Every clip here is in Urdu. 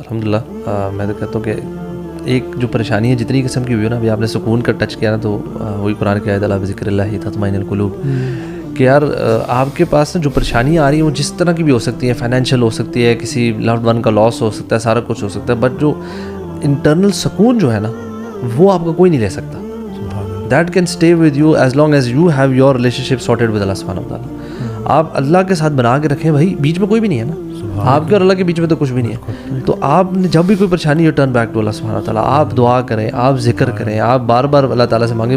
الحمدللہ میں تو کہتا ہوں کہ ایک جو پریشانی ہے جتنی قسم کی ہوئی ہے نا, ابھی آپ نے سکون کا ٹچ کیا نا, تو وہی قرآن کی آیت الا بذکر اللہ تطمئن القلوب, کہ یار آپ کے پاس نا جو پریشانیاں آ رہی ہیں وہ جس طرح کی بھی ہو سکتی ہیں, فائنینشیل ہو سکتی ہے, کسی لوڈ ون کا لاس ہو سکتا ہے, سارا کچھ ہو سکتا ہے, بٹ جو انٹرنل سکون جو ہے نا وہ آپ کا کوئی نہیں لے سکتا. That can stay with you as long as you have your relationship sorted with اللہ سبحانہ و تعالیٰ. آپ اللہ کے ساتھ بنا کے رکھیں بھائی, بیچ میں کوئی بھی نہیں ہے نا, آپ کے اور اللہ کے بیچ میں تو کچھ بھی نہیں ہے. تو آپ نے جب بھی کوئی پریشانی ہو ٹرن بیک ٹو اللہ سبحانہ و تعالیٰ, آپ دعا کریں, آپ ذکر کریں, آپ بار بار اللہ تعالیٰ سے مانگیں.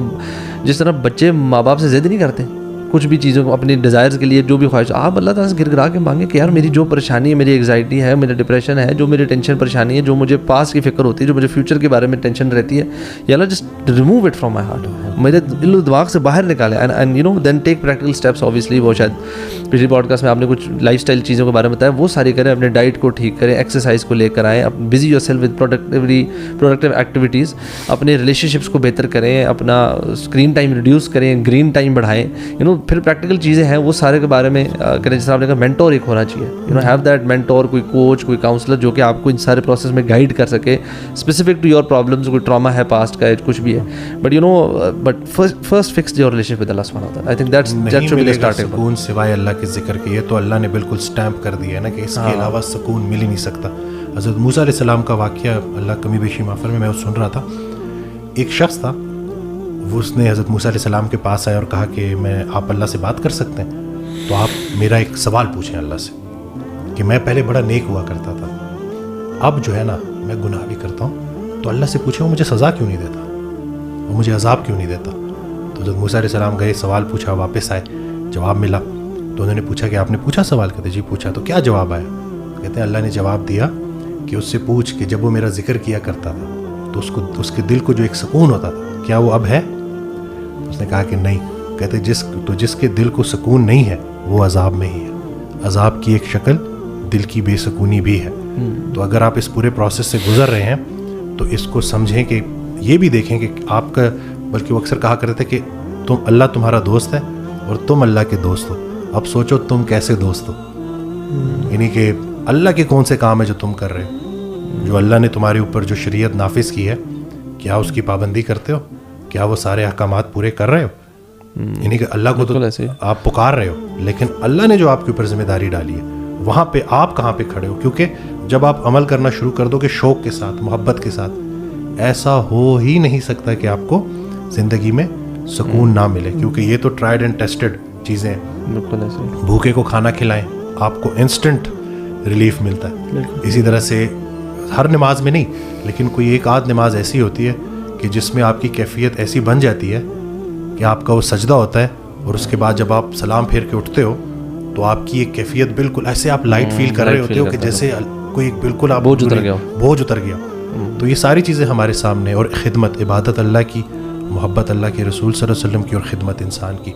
جس طرح بچے ماں باپ سے ضد نہیں کرتے کچھ بھی چیزوں کو, اپنی ڈیزائرز کے لیے جو بھی خواہش, آپ اللہ تعالیٰ سے گر گرا کے مانگیں کہ یار میری جو پریشانی ہے, میری انگزائٹی ہے, میرا ڈپریشن ہے, جو میری ٹینشن پریشانی ہے, جو مجھے پاس کی فکر ہوتی ہے, جو مجھے فیوچر کے بارے میں ٹینشن رہتی ہے, یا اللہ just remove it from my heart, میرے دل و دماغ سے باہر نکالیں. And you know then take practical steps. Obviously وہ شاید پچھلی پوڈ کاسٹ میں آپ نے کچھ لائف اسٹائل چیزوں کے بارے میں بتایا, وہ ساری کریں, اپنے ڈائٹ کو ٹھیک کریں, ایکسرسائز کو لے کر آئیں, busy your self with productive activities, اپنے ریلیشن شپس کو بہتر کریں, اپنا اسکرین ٹائم ریڈیوس کریں, گرین ٹائم بڑھائیں. یو نو پھر پریکٹیکل چیزیں ہیں وہ سارے کے بارے میں کریں. جیسے آپ نے کہا مینٹور ایک ہونا چاہیے, you know have that mentor, کوئی کوچ, کوئی کاؤنسلر جو کہ آپ کو ان سارے پروسیس میں گائڈ کر سکے, اسپیسیفک ٹو یور پرابلمس. کوئی ٹراما ہے پاسٹ کا, کچھ بھی ہے, but you know but first fix your relation with اللہ سبحانہ و تعالیٰ. I think that should be the starting سکون سوائے اللہ کے ذکر کے. یہ تو اللہ نے بالکل اسٹیمپ کر دیا ہے نا کہ اس کے علاوہ سکون مل ہی نہیں سکتا. حضرت موسیٰ علیہ السلام کا واقعہ اللہ کمی بیشی معاف فرمائے, میں سن رہا تھا, ایک شخص تھا, وہ اس نے حضرت موسیٰ علیہ السلام کے پاس آیا اور کہا کہ میں آپ اللہ سے بات کر سکتے ہیں, تو آپ میرا ایک سوال پوچھیں اللہ سے کہ میں پہلے بڑا نیک ہوا کرتا تھا, اب جو ہے نا میں گناہ بھی کرتا ہوں, تو اللہ سے پوچھیں وہ مجھے سزا کیوں نہیں دیتا, وہ مجھے عذاب کیوں نہیں دیتا. تو حضرت موسیٰ علیہ السلام گئے, سوال پوچھا, واپس آئے, جواب ملا. تو انہوں نے پوچھا کہ آپ نے پوچھا سوال, کہتے جی پوچھا, تو کیا جواب آیا؟ کہتے ہیں اللہ نے جواب دیا کہ اس سے پوچھ کہ جب وہ میرا ذکر کیا کرتا تھا تو اس کے دل کو جو ایک سکون ہوتا تھا, کیا وہ اب ہے؟ اس نے کہا کہ نہیں. کہتے جس کے دل کو سکون نہیں ہے وہ عذاب میں ہی ہے. عذاب کی ایک شکل دل کی بے سکونی بھی ہے. تو اگر آپ اس پورے پروسیس سے گزر رہے ہیں تو اس کو سمجھیں کہ یہ بھی دیکھیں کہ آپ کا, بلکہ وہ اکثر کہا کرتے تھے کہ اللہ تمہارا دوست ہے اور تم اللہ کے دوست ہو, اب سوچو تم کیسے دوست ہو. یعنی کہ اللہ کے کون سے کام ہے جو تم کر رہے ہو, جو اللہ نے تمہارے اوپر جو شریعت نافذ کی ہے, کیا اس کی پابندی کرتے ہو, کیا وہ سارے احکامات پورے کر رہے ہو. یعنی کہ اللہ کو تو آپ پکار رہے ہو, لیکن اللہ نے جو آپ کے اوپر ذمہ داری ڈالی ہے وہاں پہ آپ کہاں پہ کھڑے ہو. کیونکہ جب آپ عمل کرنا شروع کر دو گے شوق کے ساتھ, محبت کے ساتھ, ایسا ہو ہی نہیں سکتا کہ آپ کو زندگی میں سکون نہ ملے, کیونکہ یہ تو ٹرائیڈ اینڈ ٹیسٹڈ چیزیں ہیں. بھوکے کو کھانا کھلائیں, آپ کو انسٹنٹ ریلیف ملتا ہے. اسی طرح سے ہر نماز میں نہیں, لیکن کوئی ایک آدھ نماز ایسی ہوتی ہے کہ جس میں آپ کی کیفیت ایسی بن جاتی ہے کہ آپ کا وہ سجدہ ہوتا ہے, اور اس کے بعد جب آپ سلام پھیر کے اٹھتے ہو تو آپ کی ایک کیفیت بالکل ایسے آپ لائٹ فیل کر رہے ہوتے ہو کہ جیسے کوئی بولکل آپ بوجھ اتر گیا. تو یہ ساری چیزیں ہمارے سامنے, اور خدمت, عبادت اللہ کی, محبت اللہ کے رسول صلی اللہ علیہ وسلم کی, اور خدمت انسان کی.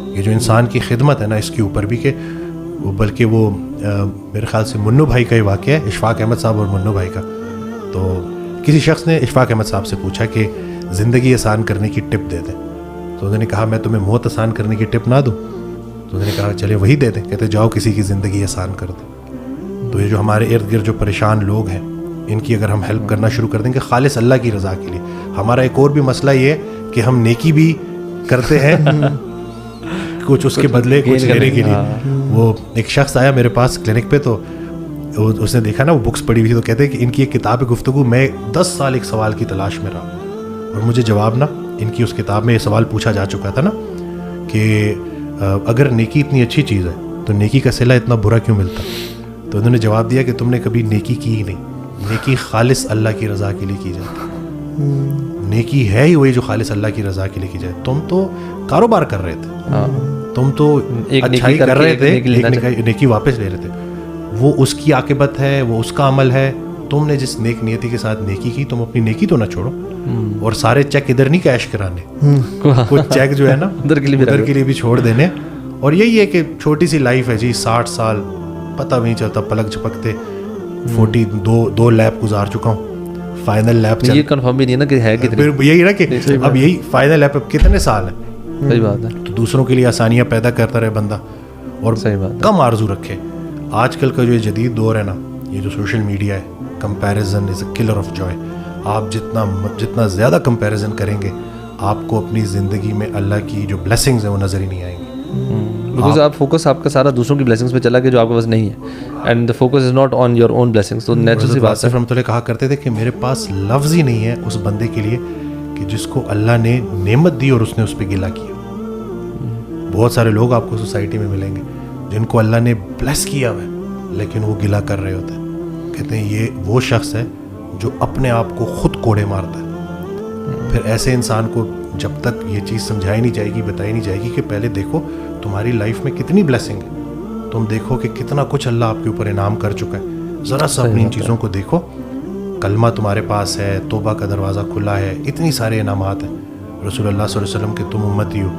یہ جو انسان کی خدمت ہے نا, اس کے اوپر بھی کہ بلکہ وہ میرے خیال سے منو بھائی کا ہی واقعہ ہے, اشفاق احمد صاحب اور منو بھائی کا. تو کسی شخص نے اشفاق احمد صاحب سے پوچھا کہ زندگی آسان کرنے کی ٹپ دے دیں. تو انہوں نے کہا میں تمہیں موت آسان کرنے کی ٹپ نہ دوں. تو انہوں نے کہا چلے وہی دے دیں. کہتے جاؤ کسی کی زندگی آسان کر دو. تو یہ جو ہمارے ارد گرد جو پریشان لوگ ہیں, ان کی اگر ہم ہیلپ کرنا شروع کر دیں گے خالص اللہ کی رضا کے لیے. ہمارا ایک اور بھی مسئلہ یہ ہے کہ ہم نیکی بھی کرتے ہیں کچھ اس کے بدلے کچھ لینے کے لیے. وہ ایک شخص آیا میرے پاس کلینک پہ, تو اس نے دیکھا نا وہ بکس پڑھی ہوئی تھی, تو کہتے ہیں کہ ان کی ایک کتاب گفتگو, میں 10 سال ایک سوال کی تلاش میں رہا, اور مجھے جواب نا ان کی اس کتاب میں یہ سوال پوچھا جا چکا تھا نا کہ اگر نیکی اتنی اچھی چیز ہے تو نیکی کا صلہ اتنا برا کیوں ملتا. تو انہوں نے جواب دیا کہ تم نے کبھی نیکی کی ہی نہیں. نیکی خالص اللہ کی رضا کے لیے کی جاتی. نیکی ہے ہی وہی جو خالص اللہ کی رضا کے لیے کی جائے. تم تو کاروبار کر رہے تھے, تم تو اچھائی کر رہے تھے, نیکی واپس لے رہے تھے. وہ اس کی عاقبت ہے, وہ اس کا عمل ہے. تم نے جس نیک نیتی کے ساتھ نیکی کی, تم اپنی نیکی تو نہ چھوڑو. اور سارے چیک ادھر نہیں کیش کرانے, کچھ چیک جو ہے نا ادھر کے لیے بھی چھوڑ دینے. اور یہی ہے کہ چھوٹی سی لائف ہے جی, 60 سال پتہ بھی نہیں چلتا, پلک جھپکتے 42 لیب گزار چکا ہوں, فائنل لیب یہ کنفرم بھی نہیں ہے نا کہ ہے کتنے. یہی نا کہ اب یہی فائنل لیب اب کتنے سال ہیں. صحیح بات ہے. تو دوسروں کے لیے آسانیاں پیدا کرتا رہے بندہ, اور کم آرزو رکھے. آج کل کا جو جدید دور ہے نا, یہ جو سوشل میڈیا ہے, comparison is a killer of joy. آپ جتنا زیادہ کمپیریزن کریں گے آپ کو اپنی زندگی میں اللہ کی جو بلیسنگز ہیں وہ نظر ہی نہیں آئیں گی. بیکاز آپ فوکس آپ کا سارا دوسروں کی بلیسنگس پہ چلا گیا جو آپ کے پاس نہیں ہے, and the focus is not on your own blessings. تو نیچرل سی بات ہے. رحمۃ اللہ کہا کرتے تھے کہ میرے پاس لفظ ہی نہیں ہے اس بندے کے لیے کہ جس کو اللہ نے نعمت دی اور اس نے اس پہ گلہ کیا. بہت سارے لوگ آپ کو سوسائٹی میں ملیں گے جن کو اللہ نے بلیس کیا ہوا ہے لیکن وہ گلہ کر رہے ہوتے ہیں. کہتے ہیں یہ وہ شخص ہے جو اپنے آپ کو خود کوڑے مارتا ہے. پھر ایسے انسان کو جب تک یہ چیز سمجھائی نہیں جائے گی, بتائی نہیں جائے گی کہ پہلے دیکھو تمہاری لائف میں کتنی بلیسنگ ہے, تم دیکھو کہ کتنا کچھ اللہ آپ کے اوپر انعام کر چکا ہے, ذرا سا اپنی ان چیزوں کو دیکھو. کلمہ تمہارے پاس ہے, توبہ کا دروازہ کھلا ہے, اتنی سارے انعامات ہیں. رسول اللہ صلی اللہ علیہ وسلم کہ تم امتی ہو,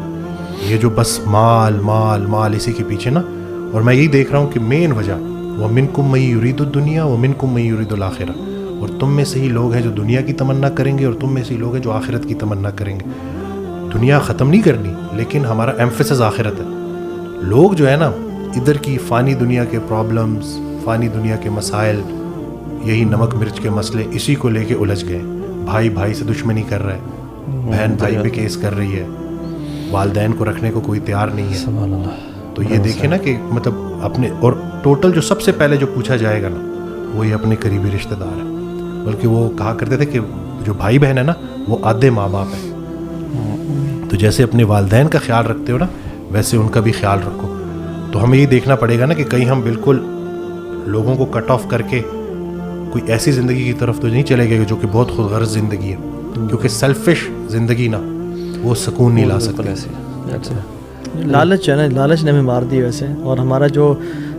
یہ جو بس مال مال مال اسی کے پیچھے نا. اور میں یہی دیکھ رہا ہوں کہ مین وجہ وَمِنْكُمْ مَن يُرِيدُ الدُّنْيَا وَمِنْكُمْ مَن يُرِيدُ الْآخِرَةَ, اور تم میں سے ہی لوگ ہیں جو دنیا کی تمنا کریں گے اور تم میں سے ہی لوگ ہیں جو آخرت کی تمنا کریں گے. دنیا ختم نہیں کرنی لیکن ہمارا ایمفیسس آخرت ہے. لوگ جو ہے نا ادھر کی فانی دنیا کے پرابلمز, فانی دنیا کے مسائل, یہی نمک مرچ کے مسئلے, اسی کو لے کے الجھ گئے. بھائی بھائی سے دشمنی کر رہا ہے, بہن بھائی پہ کیس کر رہی ہے, والدین کو رکھنے کو کوئی تیار نہیں ہے. سبحان اللہ. تو یہ دیکھیں نا کہ مطلب اپنے, اور ٹوٹل جو سب سے پہلے جو پوچھا جائے گا نا وہ یہ اپنے قریبی رشتہ دار ہیں. بلکہ وہ کہا کرتے تھے کہ جو بھائی بہن ہے نا وہ آدھے ماں باپ ہیں. تو جیسے اپنے والدین کا خیال رکھتے ہو نا ویسے ان کا بھی خیال رکھو. تو ہمیں یہ دیکھنا پڑے گا نا کہ کہیں ہم بالکل لوگوں کو کٹ آف کر کے کوئی ایسی زندگی کی طرف تو نہیں چلے گئے جو کہ بہت خود غرض زندگی ہے, کیونکہ سیلفش زندگی نا وہ سکون نہیں لا سکتی. لالچ ہے نا, لالچ نے ہمیں مار دی ویسے. اور ہمارا جو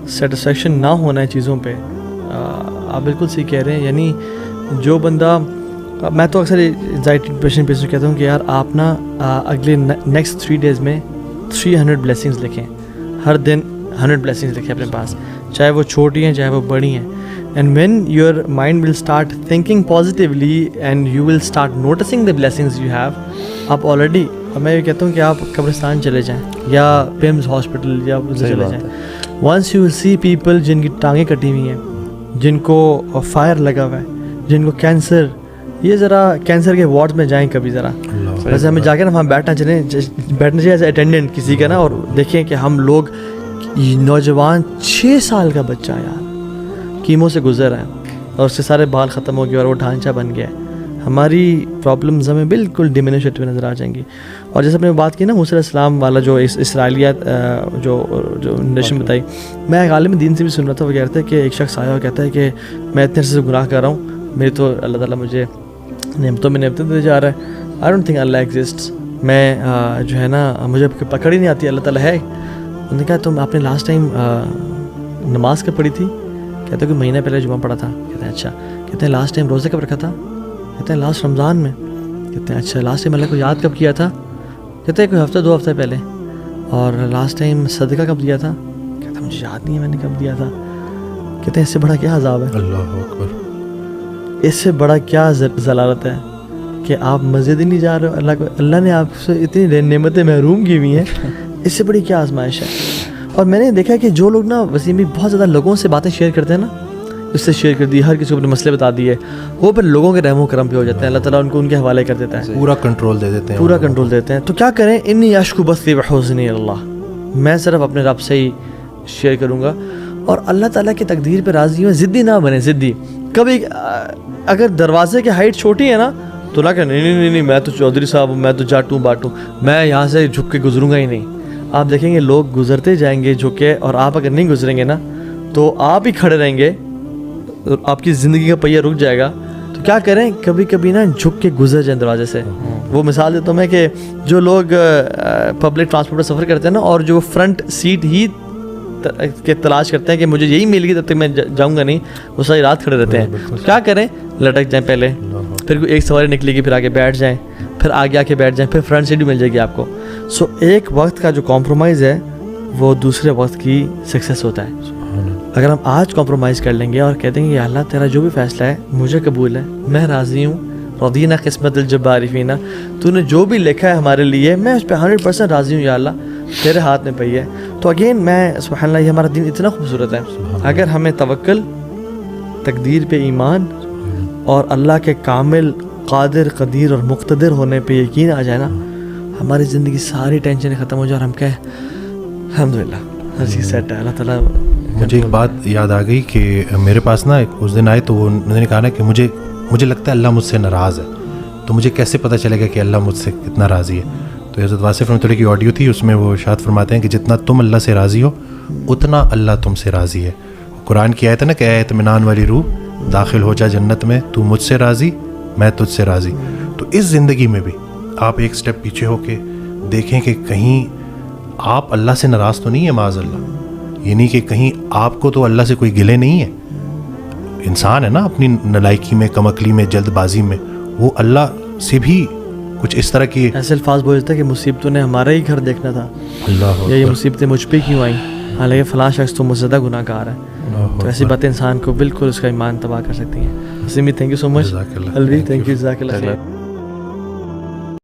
سیٹسفیکشن نہ ہونا ہے چیزوں پہ, آپ بالکل صحیح کہہ رہے ہیں. یعنی جو بندہ, میں تو اکثر انزائٹی ڈپریشن پہ کہتا ہوں کہ یار آپ نا اگلے نیکسٹ 3 days میں 300 بلیسنگز لکھیں. ہر دن 100 بلیسنگز لکھیں اپنے پاس, چاہے وہ چھوٹی ہیں چاہے وہ بڑی ہیں. And when your mind will start thinking positively and you will start noticing the blessings you have. آپ آلریڈی, میں یہ کہتا ہوں کہ آپ قبرستان چلے جائیں یا پیمز ہاسپٹل یا چلے جائیں, once you will see people جن کی ٹانگیں کٹی ہوئی ہیں, جن کو فائر لگا ہوا ہے, جن کو کینسر, یہ ذرا کینسر کے وارڈ میں جائیں کبھی ذرا, ویسے ہمیں جا کے نا وہاں بیٹھنا چاہیے ایز اٹینڈنٹ کسی کا نا, اور دیکھیں کہ ہم لوگ نوجوان 6 سال کا بچہ یار کیمو سے گزر رہے ہیں اور اس سے سارے بال ختم ہو گئے اور وہ ڈھانچہ بن گیا ہے. ہماری پرابلمز ہمیں بالکل ڈیمینش ہوتے ہوئے نظر آ جائیں گی. اور جیسے اپنے بات کی نا موسیٰ علیہ السلام والا جو اسرائیلیات جو نشن بتائی, میں ایک عالم دین سے بھی سن رہا تھا, وہ کہتے ہیں کہ ایک شخص آیا اور کہتا ہے کہ میں اتنے عرصے سے گناہ کر رہا ہوں, میری تو اللہ تعالیٰ مجھے نعمتوں میں نعمتیں دیتے جا رہا ہے, I don't think Allah exists, میں جو ہے نا مجھے پکڑ ہی نہیں آتی اللہ تعالیٰ ہے. انہوں نے کہا تم آپ نے لاسٹ ٹائم نماز کب پڑھی تھی؟ کہتے ہیں کہ مہینہ پہلے جمعہ پڑھا تھا. کہتے ہیں اچھا. کہتے ہیں لاسٹ ٹائم روزے کب رکھا تھا؟ کہتے ہیں لاسٹ رمضان میں. کہتے ہیں اچھا. لاسٹ ٹائم اللہ کو یاد کب کیا تھا؟ کہتے ہیں کوئی ہفتہ 2 ہفتے پہلے. اور لاسٹ ٹائم صدقہ کب دیا تھا؟ کہتا ہے مجھے یاد نہیں ہے میں نے کب دیا تھا. کہتے ہیں اس سے بڑا کیا عذاب ہے؟ اللہ اکبر. اس سے بڑا کیا ضلالت ہے کہ آپ مسجد ہی نہیں جا رہے ہو, اللہ کو, اللہ نے آپ سے اتنی نعمتیں محروم کی ہوئی ہیں, اس سے بڑی کیا آزمائش ہے. اور میں نے دیکھا کہ جو لوگ نا وسیم بھی بہت زیادہ لوگوں سے باتیں شیئر کرتے ہیں نا, اس سے شیئر کر دی, ہر کسی کو اپنے مسئلے بتا دیے, وہ پھر لوگوں کے رحم و کرم پہ ہو جاتے ہیں, اللہ تعالیٰ ان کے حوالے کر دیتا ہے, پورا کنٹرول دے دیتے ہیں, پورا کنٹرول دیتے ہیں. تو کیا کریں, انی اشکو بثی وحزنی اللہ, میں صرف اپنے رب سے ہی شیئر کروں گا. اور اللہ تعالیٰ کی تقدیر پہ راضی ہوں, ضدی نہ بنے, ضدی. کبھی اگر دروازے کی ہائٹ چھوٹی ہے نا تو نہ کہ نہیں میں تو چودھری صاحب ہوں, میں تو جاٹوں باٹوں, میں یہاں سے جھک کے گزروں گا ہی نہیں. آپ دیکھیں گے لوگ گزرتے جائیں گے جھک کے, اور آپ اگر نہیں گزریں گے نا تو آپ ہی کھڑے رہیں گے, آپ کی زندگی کا پہیہ رک جائے گا. تو کیا کریں, کبھی کبھی نا جھک کے گزر جائیں دروازے سے. وہ مثال دیتا ہوں میں کہ جو لوگ پبلک ٹرانسپورٹ میں سفر کرتے ہیں نا, اور جو فرنٹ سیٹ ہی کے تلاش کرتے ہیں کہ مجھے یہی مل گئی تب تک میں جاؤں گا نہیں, وہ ساری رات کھڑے رہتے ہیں. تو کیا کریں, لٹک جائیں پہلے, پھر ایک سواری نکلے گی, پھر آگے بیٹھ جائیں, پھر آگے آ کے بیٹھ جائیں, پھر فرنٹ سیٹ بھی مل جائے گی آپ کو. سو ایک وقت کا جو کمپرومائز ہے وہ دوسرے وقت کی سکسیس ہوتا ہے. اگر ہم آج کمپرومائز کر لیں گے اور کہہ دیں گے یا اللہ تیرا جو بھی فیصلہ ہے مجھے قبول ہے, میں راضی ہوں, رضینا قسمت الجبار فینا, تو نے جو بھی لکھا ہے ہمارے لیے میں اس پہ 100% راضی ہوں یا اللہ, تیرے ہاتھ میں پئی ہے. تو اگین میں سبحان اللہ, یہ ہمارا دین اتنا خوبصورت ہے. اگر ہمیں توکل تقدیر پہ ایمان اور اللہ کے کامل قادر قدیر اور مقتدر ہونے پہ یقین آ جائے نا, ہماری زندگی ساری ٹینشنیں ختم ہو جائے اور ہم کہیں الحمدللہ ہر چیز سیٹ ہے, اللہ تعالیٰ. مجھے ایک بات یاد آ گئی کہ میرے پاس نا اس دن آئے تو انہوں نے کہا نا کہ مجھے لگتا ہے اللہ مجھ سے ناراض ہے, تو مجھے کیسے پتہ چلے گا کہ اللہ مجھ سے کتنا راضی ہے. تو حضرت واصف رحمۃ اللہ کی آڈیو تھی, اس میں وہ ارشاد فرماتے ہیں کہ جتنا تم اللہ سے راضی ہو اتنا اللہ تم سے راضی ہے. قرآن کی آیت ہے نا کہ اے اطمینان والی روح داخل ہو جا جنت میں, تو مجھ سے راضی میں تجھ سے راضی. تو اس زندگی میں بھی آپ ایک سٹیپ پیچھے ہو کے دیکھیں کہ کہیں آپ اللہ سے ناراض تو نہیں ہیں معاذ اللہ, یعنی کہ کہیں آپ کو تو اللہ سے کوئی گلے نہیں ہے. انسان ہے نا اپنی نالائکی میں, کم عقلی میں, جلد بازی میں, وہ اللہ سے بھی کچھ اس طرح کی ایسے الفاظ بولتا کہ مصیبتوں نے ہمارا ہی گھر دیکھنا تھا, اللہ یا یہ مصیبتیں مجھ پہ کیوں آئیں, حالانکہ فلاں شخص تو مجھ سے زیادہ گناہ گار ہے. تو ایسی باتیں انسان کو بالکل اس کا ایمان تباہ کر سکتی ہیں. اسمی thank you so much. Always thank you, جزاک اللہ خیر.